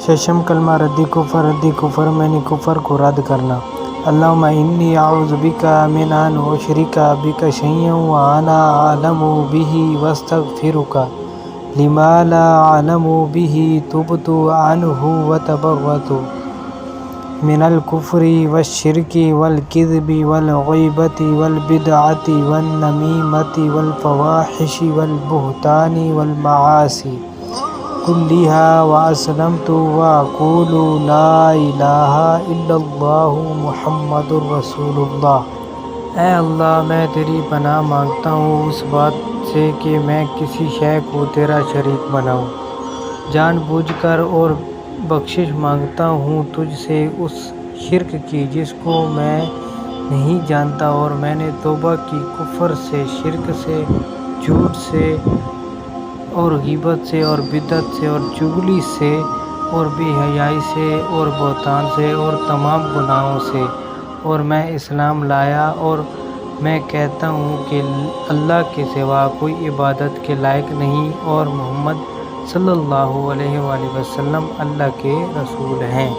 ششم کلمہ ردی کفر میں نے کفر کو رد کرنا۔ اللہم انی اعوذ بک من ان اشرک بک شیئا وانا اعلم بہ واستغفرک لما لا اعلم بہ تبت عنہ وتبرأت من الکفر والشرک والکذب والغیبۃ والبدعۃ والنمیمۃ والفواحش والبہتان والمعاصی کلها واسلمت واقول لا الہ الا اللہ محمد رسول اللہ۔ اے اللہ، میں تیری پناہ مانگتا ہوں اس بات سے کہ میں کسی شے کو تیرا شریک بناؤں جان بوجھ کر، اور بخشش مانگتا ہوں تجھ سے اس شرک کی جس کو میں نہیں جانتا، اور میں نے توبہ کی کفر سے، شرک سے، جھوٹ سے اور غیبت سے اور بدعت سے اور چغلی سے اور بے حیائی سے اور بہتان سے اور تمام گناہوں سے، اور میں اسلام لایا اور میں کہتا ہوں کہ اللہ کے سوا کوئی عبادت کے لائق نہیں، اور محمد صلی اللہ علیہ وآلہ وسلم اللہ کے رسول ہیں۔